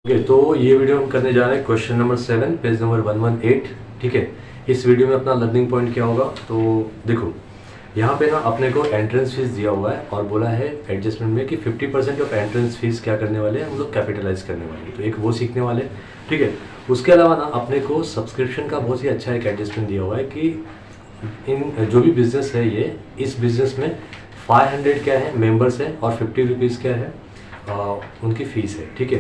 Okay, तो ये video हम करने जा रहे हैं क्वेश्चन नंबर 7 पेज नंबर 118। ठीक है, इस वीडियो में अपना लर्निंग पॉइंट क्या होगा, तो देखो यहाँ पे ना अपने को एंट्रेंस फीस दिया हुआ है और बोला है एडजस्टमेंट में कि 50% ऑफ एंट्रेंस फीस क्या करने वाले हैं हम लोग, कैपिटलाइज करने वाले हैं। तो एक वो सीखने वाले हैं। ठीक है, उसके अलावा ना अपने को सब्सक्रिप्शन का बहुत ही अच्छा एक एडजस्टमेंट दिया हुआ है कि इन जो भी बिजनेस है ये, इस बिजनेस में 500 क्या है मेंबर्स है और 50 रुपीज़ क्या है उनकी फ़ीस है। ठीक है,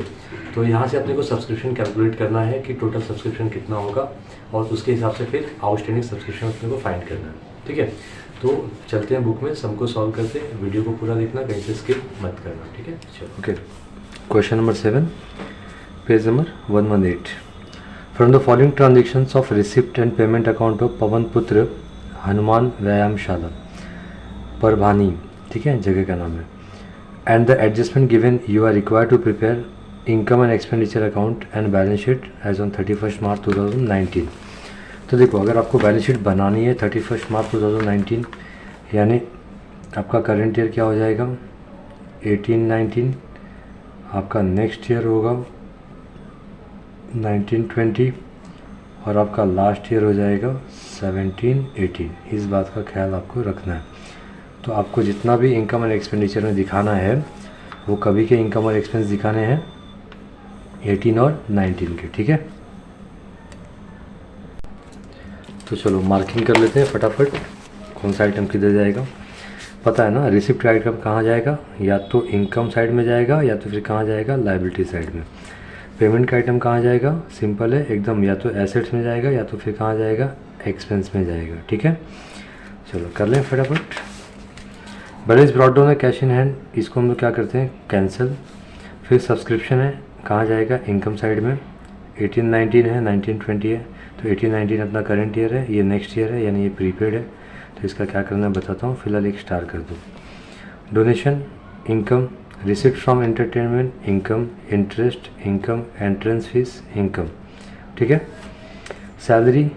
तो यहाँ से अपने को सब्सक्रिप्शन कैलकुलेट करना है कि टोटल सब्सक्रिप्शन कितना होगा और उसके हिसाब से फिर आउटस्टैंडिंग सब्सक्रिप्शन अपने को फाइंड करना है। ठीक है, तो चलते हैं बुक में, सबको सॉल्व करते हैं। वीडियो को पूरा देखना, कहीं से स्किप मत करना। ठीक है, चलो। Okay, question number 7 page number 118। From the following transactions of receipt and payment account of Pawan Putra Hanuman व्यायामशाला परभानी, ठीक है जगह का नाम है, and the adjustment given, you are required to prepare income and expenditure account and balance sheet as on 31st March 2019। तो देखो, अगर आपको बैलेंस शीट बनानी है 31st मार्च 2019, यानी आपका करंट ईयर क्या हो जाएगा 18-19, आपका नेक्स्ट ईयर होगा 19-20 और आपका लास्ट ईयर हो जाएगा 17-18। इस बात का ख्याल आपको रखना है। तो आपको जितना भी इनकम और एक्सपेंडिचर में दिखाना है वो कभी के इनकम और एक्सपेंस दिखाने हैं 18 और 19 के। ठीक है, तो चलो मार्किंग कर लेते हैं फटाफट, कौन सा आइटम किधर जाएगा। पता है ना, रिसिप्ट आइटम कहाँ जाएगा, या तो इनकम साइड में जाएगा या तो फिर कहाँ जाएगा लायबिलिटी साइड में। पेमेंट का आइटम कहाँ जाएगा, सिंपल है एकदम, या तो एसेट्स में जाएगा या तो फिर कहाँ जाएगा एक्सपेंस में जाएगा। ठीक है, चलो कर लें फटाफट। बैलेंस ब्रॉट डाउन है कैश इन हैंड, इसको हम लोग क्या करते हैं कैंसिल। फिर सब्सक्रिप्शन है कहाँ जाएगा इनकम साइड में, 18-19 है, 19-20 है, तो 18-19 अपना करंट ईयर है, ये नेक्स्ट ईयर है यानी ये प्रीपेड है, तो इसका क्या करना है बताता हूँ। फिलहाल एक स्टार कर दो। Donation income, receipt from entertainment income, interest income, entrance fee income. ठीक है, salary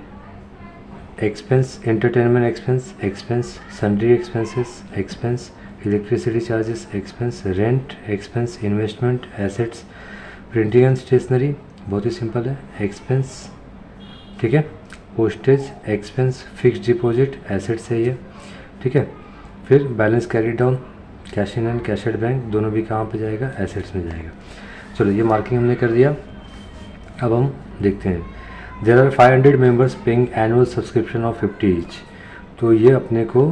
expense, entertainment expense expense, sundry expenses expense, electricity charges expense, rent expense, investment assets, printing and stationery बहुत ही सिंपल है expense. ठीक है, postage expense, fixed deposit assets है ये। ठीक है, फिर balance carry down, cash in and cash at bank दोनों भी कहाँ पे जाएगा एसेट्स में जाएगा। चलो ये मार्किंग हमने कर दिया। अब हम देखते हैं, there are 500 members paying annual subscription of 50 each. तो ये अपने को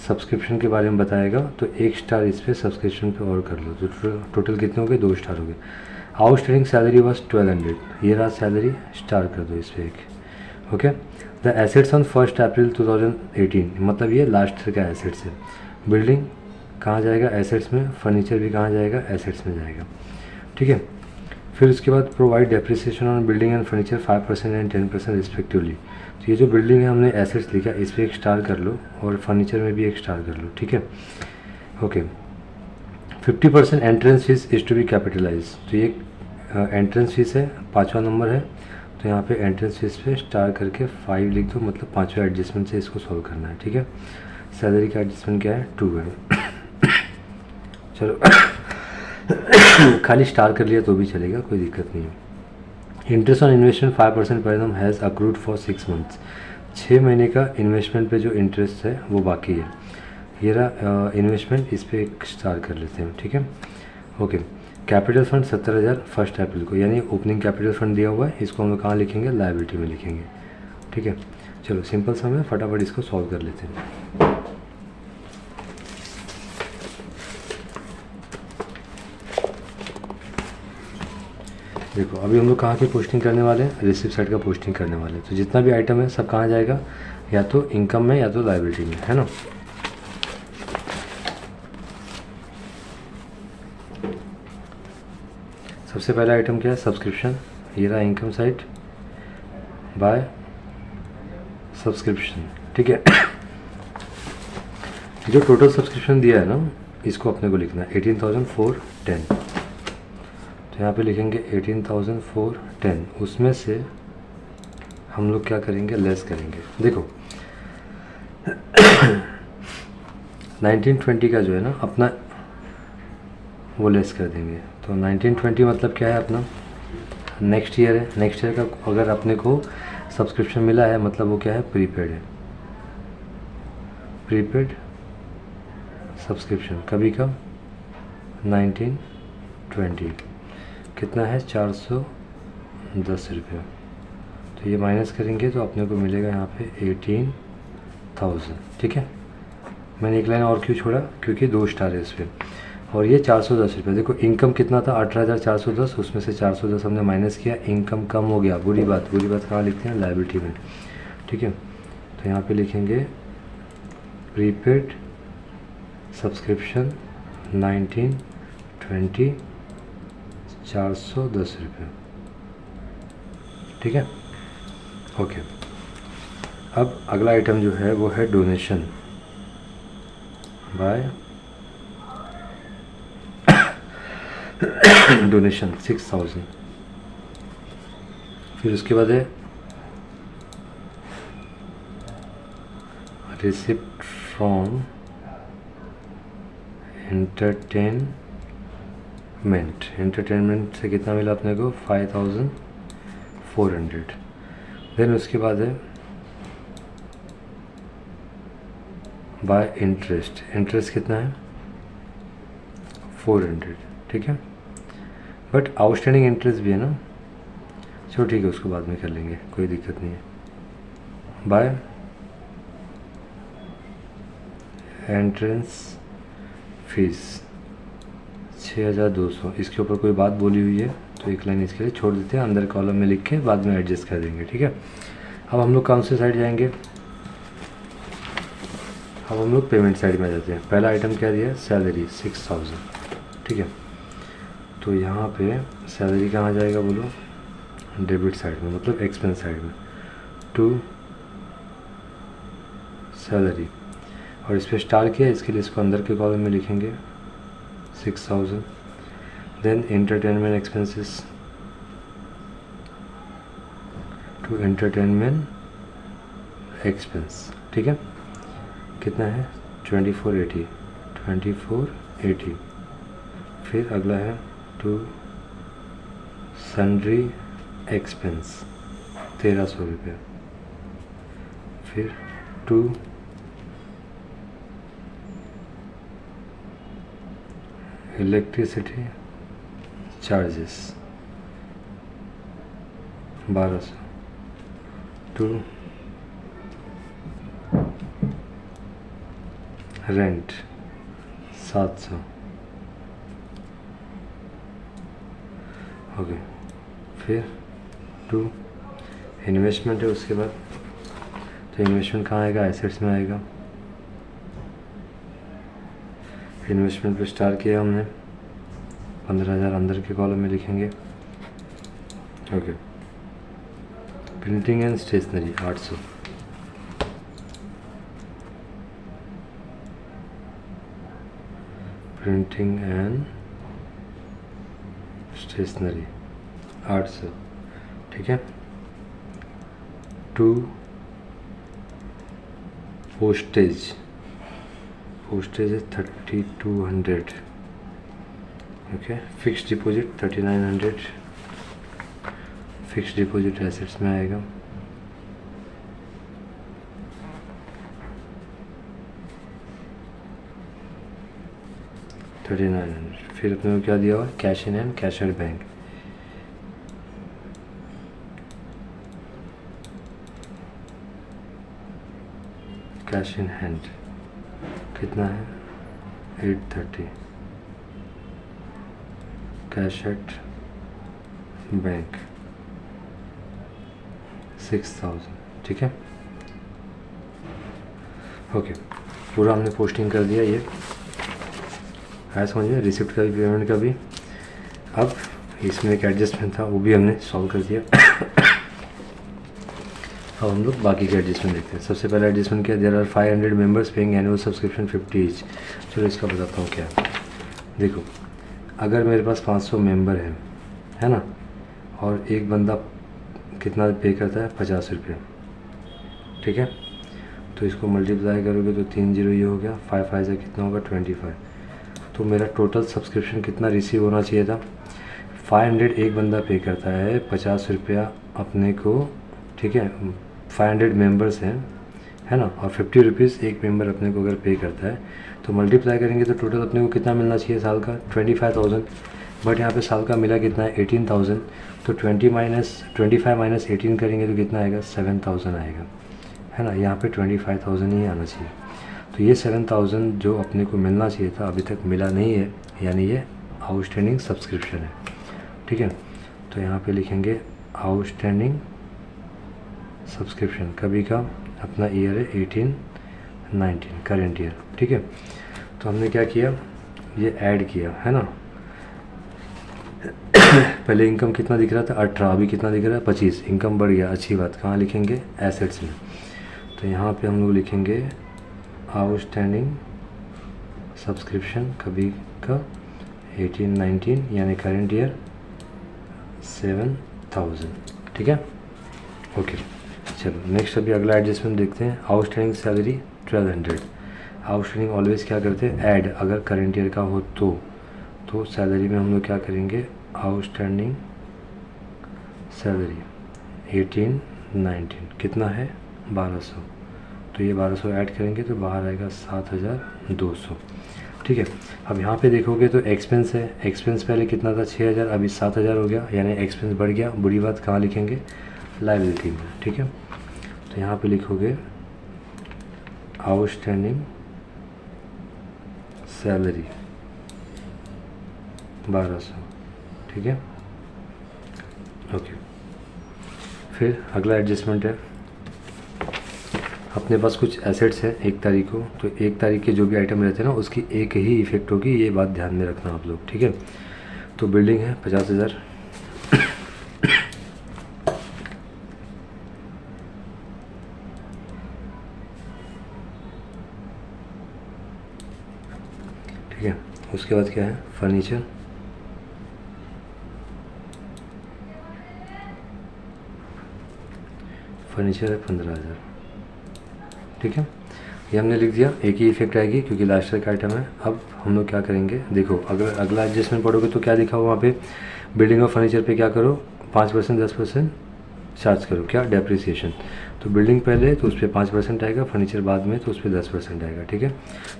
सब्सक्रिप्शन के बारे में बताएगा, तो एक स्टार इस पर सब्सक्रिप्शन पे और कर लो, तो टोटल कितने हो गए 2 स्टार हो गए। आउटस्टैंडिंग सैलरी वाज 1200, ये रहा सैलरी, स्टार कर दो इस पर एक। ओके, द एसेट्स ऑन 1 अप्रैल 2018, मतलब ये लास्ट ईयर का एसेट्स है। बिल्डिंग कहाँ जाएगा एसेट्स में, फर्नीचर भी कहाँ जाएगा एसेट्स में जाएगा। ठीक है, फिर उसके बाद provide depreciation on building and furniture 5% and 10% respectively. तो ये जो बिल्डिंग है हमने एसेट्स लिखा, इस पर एक स्टार कर लो और फर्नीचर में भी एक स्टार कर लो। ठीक है, okay. 50% entrance fee is to be capitalise, तो ये एंट्रेंस फीस है, 5वां नंबर है, तो यहाँ पे एंट्रेंस फीस पे स्टार करके 5 लिख दो, मतलब 5वें एडजस्टमेंट से इसको सॉल्व करना है। ठीक है, सैलरी का एडजस्टमेंट क्या है 2 है। चलो खाली स्टार कर लिया तो भी चलेगा, कोई दिक्कत नहीं है। Interest on investment 5% per annum has accrued for 6 months, 6 महीने का इन्वेस्टमेंट पे जो इंटरेस्ट है वो बाकी है। ये रहा इन्वेस्टमेंट, इस पर एक स्टार कर लेते हैं। ठीक है, ओके। कैपिटल फंड 70,000 1 अप्रैल को, यानी ओपनिंग कैपिटल फंड दिया हुआ है, इसको हम लोग कहाँ लिखेंगे लायबिलिटी में लिखेंगे। ठीक है, चलो सिंपल सा है, फटाफट इसको सॉल्व कर लेते हैं। देखो अभी हम लोग कहाँ की पोस्टिंग करने वाले हैं, रिसिप्ट साइड का पोस्टिंग करने वाले हैं। तो जितना भी आइटम है सब कहाँ जाएगा, या तो इनकम में या तो लायबिलिटी में, है ना। सबसे पहला आइटम क्या है सब्सक्रिप्शन, ये रहा इनकम साइड बाय सब्सक्रिप्शन। ठीक है, जो टोटल सब्सक्रिप्शन दिया है ना, इसको अपने को लिखना है 18,410, तो यहाँ पे लिखेंगे 18,410, उसमें से हम लोग क्या करेंगे लेस करेंगे। देखो 1920 का जो है ना अपना वो लेस कर देंगे, तो 1920 मतलब क्या है अपना नेक्स्ट ईयर है, नेक्स्ट ईयर का अगर अपने को सब्सक्रिप्शन मिला है मतलब वो क्या है, प्रीपेड है, प्रीपेड सब्सक्रिप्शन। कभी कब, 1920, कितना है, 410 रुपये। तो ये माइनस करेंगे तो अपने को मिलेगा यहाँ पे 18,000। ठीक है, मैंने एक लाइन और क्यों छोड़ा, क्योंकि 2 स्टार है इस पर। और ये 410 रुपये। देखो इनकम कितना था, 18,410, उसमें से 410 हमने माइनस किया, इनकम कम हो गया। बुरी बात कहाँ लिखते हैं, लायबिलिटी में। ठीक है, तो यहाँ पे लिखेंगे प्रीपेड सब्सक्रिप्शन 1920, 410 रुपये। ठीक है, ओके। अब अगला आइटम जो है वो है डोनेशन बाय डोनेशन 6000। फिर उसके बाद है रिसिप्ट फ्रॉम एंटरटेनमेंट से कितना मिला अपने को, 5400। देन उसके बाद है बाय इंटरेस्ट कितना है, 400। ठीक है, बट आउटस्टैंडिंग इंटरेस्ट भी है ना, चलो ठीक है उसको बाद में कर लेंगे, कोई दिक्कत नहीं है। By entrance fee 6200। इसके ऊपर कोई बात बोली हुई है तो एक लाइन इसके लिए छोड़ देते हैं, अंदर कॉलम में लिख के बाद में एडजस्ट कर देंगे। ठीक है, अब हम लोग कौन से साइड जाएंगे, अब हम लोग पेमेंट साइड में आ जाते हैं। पहला आइटम क्या दिया है, सैलरी 6000। ठीक है, तो यहाँ पे सैलरी कहाँ जाएगा बोलो, डेबिट साइड में, मतलब एक्सपेंस साइड में, टू सैलरी। और इस पर स्टार किया, इसके लिए इसको अंदर के कॉलम में लिखेंगे 6000। Then entertainment expenses, to entertainment expense. ठीक है, कितना है, 2480। फिर अगला है टू सन्ड्री एक्सपेंस 1300 रुपये। फिर to electricity charges 1200। To rent 700। Okay, फिर टू इन्वेस्टमेंट है उसके बाद, तो इन्वेस्टमेंट कहाँ आएगा, एसेट्स में आएगा। इन्वेस्टमेंट पे स्टार किया हमने, 15,000 अंदर के कॉलम में लिखेंगे। Okay, printing and stationery 800। Printing and stationery 800। ठीक है, टू पोस्टेज है 3200। Okay, fix deposit 3900। Fix deposit assets में आएगा। फिर अपने को क्या दिया हुआ है, cash in hand, cash at bank. Cash in hand कितना है, 830। Cash at bank 6000। ठीक है, ओके, पूरा हमने पोस्टिंग कर दिया। ये है समझ में, रिसिप्ट का भी, पेमेंट का भी। अब इसमें एक एडजस्टमेंट था वो भी हमने सॉल्व कर दिया। अब हम लोग बाकी के एडजस्टमेंट देखते हैं। सबसे पहला एडजस्टमेंट क्या, there are 500 members paying annual subscription 50 each. चलो इसका बताता हूँ क्या है। देखो, अगर मेरे पास 500 मेंबर है ना, और एक बंदा कितना पे करता है, 50 रुपये। ठीक है, तो इसको मल्टीप्लाई करोगे तो 3 0 ये हो गया, 5 5 से कितना होगा, 25। तो मेरा टोटल सब्सक्रिप्शन कितना रिसीव होना चाहिए था, 500 एक बंदा पे करता है, 50 रुपया अपने को, ठीक है, 500 मेंबर्स हैं, है ना, और 50 रुपीज़ एक मेंबर अपने को अगर पे करता है तो मल्टीप्लाई करेंगे तो टोटल अपने को कितना मिलना चाहिए साल का, 25,000। बट यहाँ पे साल का मिला कितना है, 18,000। तो 25 माइनस 18 करेंगे तो कितना आएगा, 7,000 आएगा, है ना। यहाँ पे 25,000 ही आना चाहिए। तो ये 7,000 जो अपने को मिलना चाहिए था अभी तक मिला नहीं है, यानी ये आउटस्टैंडिंग सब्सक्रिप्शन है, ठीक है। तो यहाँ पे लिखेंगे आउटस्टैंडिंग सब्सक्रिप्शन, कभी का अपना ईयर है 18-19 करेंट ईयर, ठीक है। तो हमने क्या किया, ये ऐड किया, है ना। पहले इनकम कितना दिख रहा था, 18, अभी कितना दिख रहा है, 25, इनकम बढ़ गया, अच्छी बात। कहाँ लिखेंगे, एसेट्स में। तो यहाँ पे हम लोग लिखेंगे आउटस्टैंडिंग सब्सक्रिप्शन कभी का 18-19 यानी करेंट ईयर 7,000, ठीक है, ओके। चलो नेक्स्ट अभी अगला एडजस्टमेंट देखते हैं। Outstanding salary 1200। आउटस्टैंडिंग ऑलवेज क्या करते हैं, ऐड, अगर करेंट ईयर का हो तो सैलरी में हम लोग क्या करेंगे, आउटस्टैंडिंग सैलरी 18-19 कितना है, 1200। तो ये 1200 ऐड करेंगे तो बाहर आएगा 7,200, ठीक है। अब यहाँ पे देखोगे तो एक्सपेंस है, एक्सपेंस पहले कितना था, 6,000, अभी 7,000 हो गया, यानी एक्सपेंस बढ़ गया। बुरी बात कहाँ लिखेंगे, लायबिलिटी में, ठीक है। तो यहाँ पे लिखोगे आउटस्टैंडिंग सैलरी 1200, ठीक है, ओके। फिर अगला एडजस्टमेंट है, अपने पास कुछ एसेट्स हैं 1 तारीख को, तो 1 तारीख के जो भी आइटम रहते हैं ना उसकी एक ही इफ़ेक्ट होगी, ये बात ध्यान में रखना आप लोग, ठीक है। तो बिल्डिंग है 50,000, ठीक है। उसके बाद क्या है, फर्नीचर, फर्नीचर है 15,000, ठीक है। ये हमने लिख दिया, एक ही इफेक्ट आएगी क्योंकि लास्ट ईयर का आइटम है। अब हम लोग क्या करेंगे, देखो अगर अगला एडजस्टमेंट पढ़ोगे तो क्या लिखा हुआ वहाँ पे, बिल्डिंग और फर्नीचर पे क्या करो, 5% 10% चार्ज करो, क्या, डेप्रिसिएशन। तो बिल्डिंग पहले तो उस पर 5% आएगा, फर्नीचर बाद में तो उस पर 10% आएगा, ठीक है।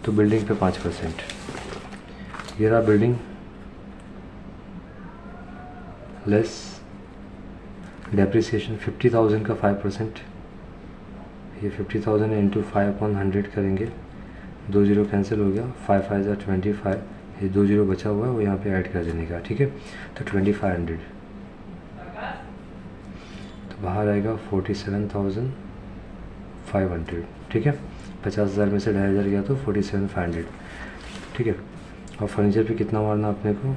तो बिल्डिंग पे 5%, ये रहा बिल्डिंग लेस डेप्रिसिएशन 50,000 का 5%, ये 50,000 इंटू 5/100 करेंगे, 2 जीरो कैंसिल हो गया, 5 5 ज़ा 25, ये 2 जीरो बचा हुआ है वो यहाँ पे ऐड कर देने का, ठीक है। तो 2500, तो बाहर आएगा 47,500, ठीक है। 50,000 में से 2,500 गया तो 47,500, ठीक है। और फर्नीचर पे कितना मारना अपने को,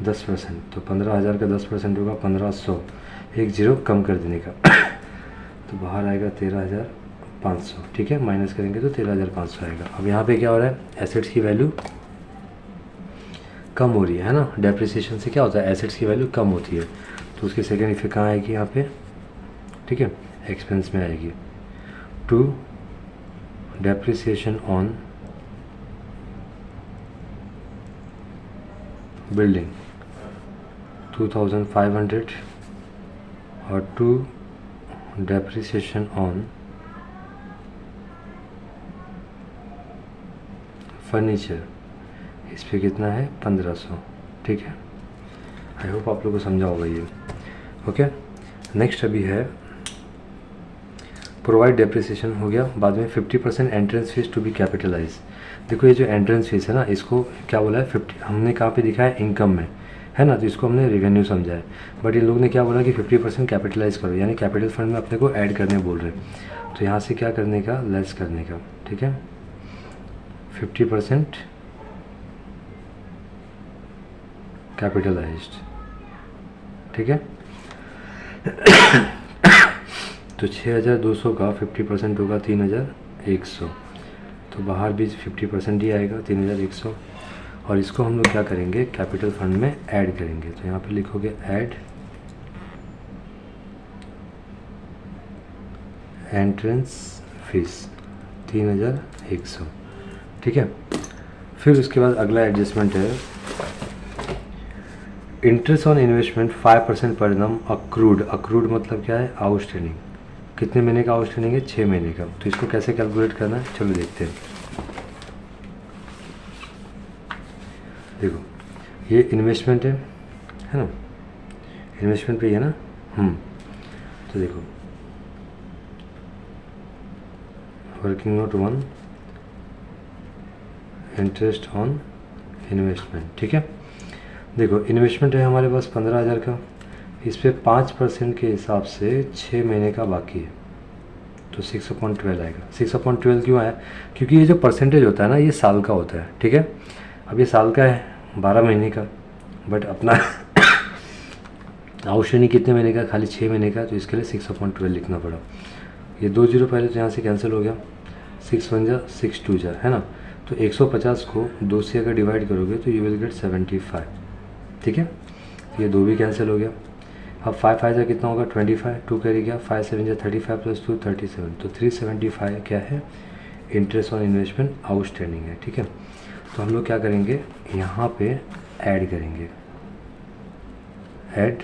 10%, तो 15,000 का 10% होगा 1,500, 1 जीरो कम कर देने का, तो बाहर आएगा 13,500, ठीक है। माइनस करेंगे तो 13,500 आएगा। अब यहाँ पे क्या हो रहा है, एसेट्स की वैल्यू कम हो रही है ना, डेप्रिसिएशन से क्या होता है, एसेट्स की वैल्यू कम होती है। तो उसकी सेकेंड इफेक्ट कहाँ आएगी, यहाँ पे, ठीक है, एक्सपेंस में आएगी। टू डेप्रिसिएशन ऑन बिल्डिंग 2,500 और टू डेप्रिसिएशन ऑन फर्नीचर, इस पे कितना है, 1,500, ठीक है। आई होप आप लोगों को समझा होगा ये, ओके। नेक्स्ट अभी है प्रोवाइड डेप्रिसिएशन, हो गया। बाद में 50% entrance fee to be capitalise. देखो ये जो एंट्रेंस फीस है ना, इसको क्या बोला है, 50 हमने कहाँ पे दिखा है, इनकम में, है ना, तो इसको हमने रेवेन्यू समझा है। बट इन लोगों ने क्या बोला कि 50% कैपिटलाइज करो, यानी कैपिटल फंड में अपने को ऐड करने बोल रहे हैं। तो यहाँ से क्या करने का, लेस करने का, ठीक है। 50% कैपिटलाइज्ड, ठीक है। तो 6,200 का 50% होगा 3,100, तो बाहर भी 50% ही आएगा 3,100। और इसको हम लोग क्या करेंगे, कैपिटल फंड में ऐड करेंगे। तो यहाँ पे लिखोगे ऐड एंट्रेंस फीस 3,100, ठीक है। फिर उसके बाद अगला एडजस्टमेंट है interest on investment 5% per annum accrued. Accrued मतलब क्या है? आउटस्टैंडिंग। कितने महीने का आउटस्टैंडिंग है? 6 महीने का। तो इसको कैसे कैलकुलेट करना है, चलो देखते हैं। देखो ये इन्वेस्टमेंट है ना, इन्वेस्टमेंट पे ही है ना। तो देखो working note 1 interest on investment, ठीक है। देखो इन्वेस्टमेंट है हमारे पास 15,000 का, इस पर 5% के हिसाब से 6 महीने का बाकी है, तो 6/12 आएगा। 6/12 क्यों आया? क्योंकि ये जो परसेंटेज होता है ना, ये साल का होता है, ठीक है। अब ये साल का है, 12 महीने का, बट अपना आउटस्टैंडिंग कितने महीने का? खाली 6 महीने का, तो इसके लिए 6/12 लिखना पड़ा। ये 2 जीरो पहले तो यहाँ से कैंसिल हो गया, 6 1 जा 6 2 जा, है ना। तो 150 को 2 से अगर डिवाइड करोगे तो यू विल गेट 75, ठीक है। ये 2 भी कैंसिल हो गया। अब 5 5 जा कितना होगा? 25, 2 कैरी गया, 5 7 जा 35 प्लस 2 37, तो 375 क्या है? इंटरेस्ट ऑन इन्वेस्टमेंट आउटस्टैंडिंग है, ठीक है। तो हम लोग क्या करेंगे, यहाँ पे ऐड करेंगे, ऐड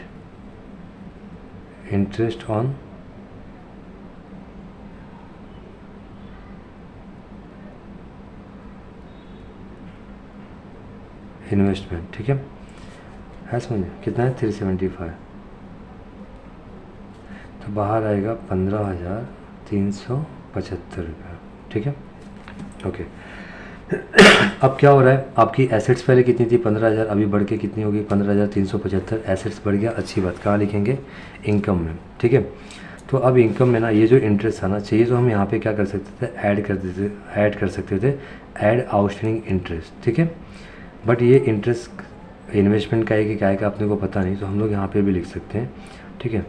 इंटरेस्ट ऑन इन्वेस्टमेंट, ठीक है समझे। कितना है? 375, तो बाहर आएगा 15,375 रुपये, ठीक है। ओके अब क्या हो रहा है, आपकी एसेट्स पहले कितनी थी? 15,000, अभी बढ़ के कितनी होगी? 15,375। एसेट्स बढ़ गया, अच्छी बात। कहाँ लिखेंगे? इनकम में, ठीक है। तो अब इनकम में ना ये जो इंटरेस्ट आना चाहिए, तो हम यहाँ पे क्या कर सकते थे? ऐड कर सकते थे, ऐड आउटस्टैंडिंग इंटरेस्ट, ठीक है। बट ये इंटरेस्ट इन्वेस्टमेंट का है कि क्या है का अपने को पता नहीं, तो हम लोग यहाँ पे भी लिख सकते हैं, ठीक है।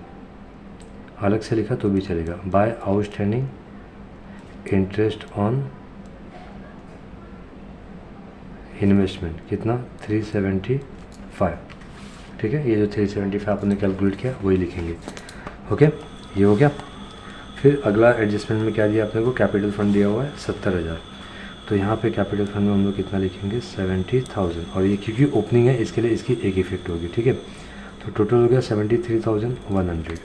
अलग से लिखा तो भी चलेगा, by outstanding interest on investment. कितना? 375, ठीक है। ये जो 375 आपने कैलकुलेट किया वही लिखेंगे। ओके ये हो गया। फिर अगला एडजस्टमेंट में क्या दिया आपने को? कैपिटल फंड दिया हुआ है 70,000, तो यहाँ पे कैपिटल फंड में हम लोग कितना लिखेंगे? 70,000, और ये क्योंकि ओपनिंग है इसके लिए इसकी एक इफेक्ट होगी, ठीक है। तो टोटल हो गया 73,100।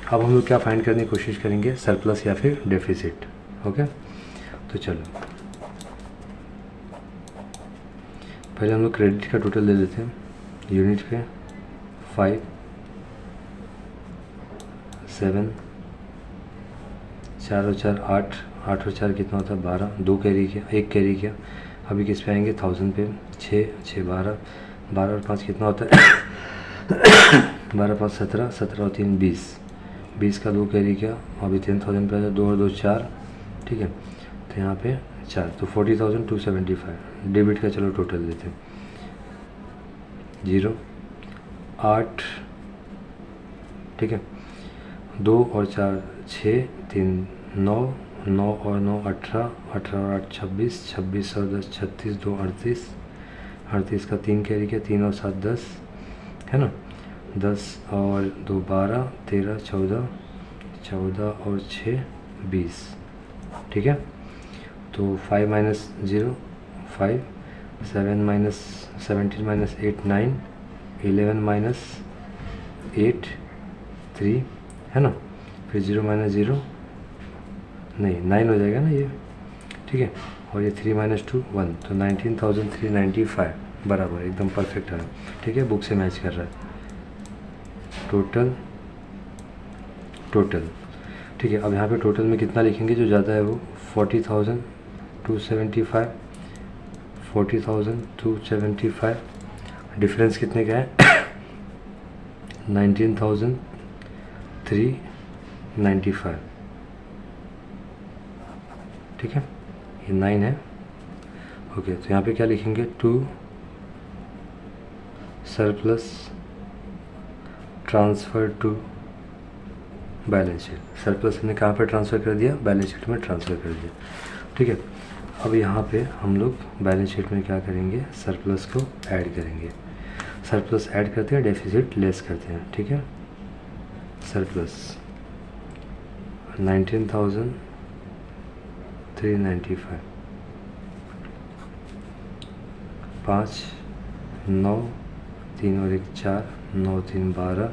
अब हम लोग क्या फाइंड करने की कोशिश करेंगे? सरप्लस या फिर डेफिसिट। ओके तो चलो पहले हम लोग क्रेडिट का टोटल ले लेते हैं। यूनिट पे 5 7 4 और 4 8, 8 और 4 कितना होता है? 12, 2 कैरी किया, 1 कैरी किया। अभी किस पे आएंगे? 1000 पे, 6 6 12, 12 और 5 कितना होता है? 12 5 17, 17 और 3 20, 20 का 2 कैरी किया, अभी 10,000 पे आ जाए, 2 और 2 4, ठीक है। तो यहाँ पे 4, तो 40,275। डेबिट का चलो टोटल लेते हैं, 0 8, ठीक है, 2 और 4 6, 3 9, 9 और 9 18, 18 और 8 26, 26 और 10 36, 2 38, 38 का 3 कैरी किया, 3 और 7 10, है ना। 10 और 2 12, 13 14, 14 और 6 20, ठीक है। तो 5 माइनस 0 5, 7 माइनस 17 माइनस 8 9, 11 माइनस 8 3, है ना। फिर 0 माइनस 0 नहीं 9 हो जाएगा ना ये, ठीक है। और ये 3 माइनस 2 1, तो 19,395 बराबर एकदम परफेक्ट है, ठीक है। बुक से मैच कर रहा है। टोटल ठीक है। अब यहाँ पे टोटल में कितना लिखेंगे? जो ज़्यादा है वो 40,275, 40,275। डिफरेंस कितने का है? 19,395, ठीक है। ये 9 है। ओके तो यहाँ पे क्या लिखेंगे? 2 surplus transfer to balance sheet. Surplus हमने कहाँ पे ट्रांसफ़र कर दिया? बैलेंस शीट में ट्रांसफ़र कर दिया, ठीक है। अब यहाँ पे हम लोग बैलेंस शीट में क्या करेंगे? सरप्लस को ऐड करेंगे। सरप्लस ऐड करते हैं, डेफिसिट लेस करते हैं, ठीक है। सरप्लस 19,395 5, 9, 3 और 1 4, 9 3 12,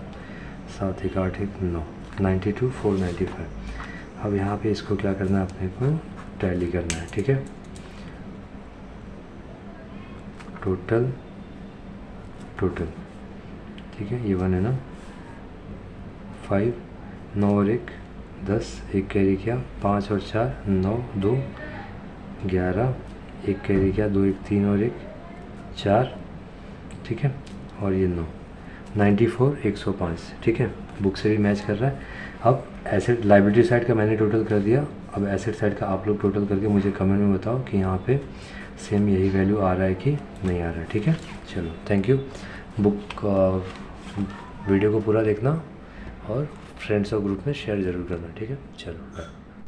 7 1 8 1 9, 92 495। अब यहाँ पे इसको क्या करना है, अपने को टैली करना है, ठीक है। टोटल ठीक है, ये 1 है ना, 5, 9 और 1 10, 1 कैरी किया, 5 और 4 9, 2 11, 1 कैरी किया, 2 1 3 और 1 4, ठीक है, और ये 9, 94 105, ठीक है, बुक से भी मैच कर रहा है। अब एसेट लायबिलिटी साइड का मैंने टोटल कर दिया, अब एसेट साइड का आप लोग टोटल करके मुझे कमेंट में बताओ कि यहाँ पे सेम यही वैल्यू आ रहा है कि नहीं आ रहा है, ठीक है। चलो थैंक यू। बुक वीडियो को पूरा देखना और फ्रेंड्स और ग्रुप में शेयर ज़रूर करना, ठीक है। चलो बाय।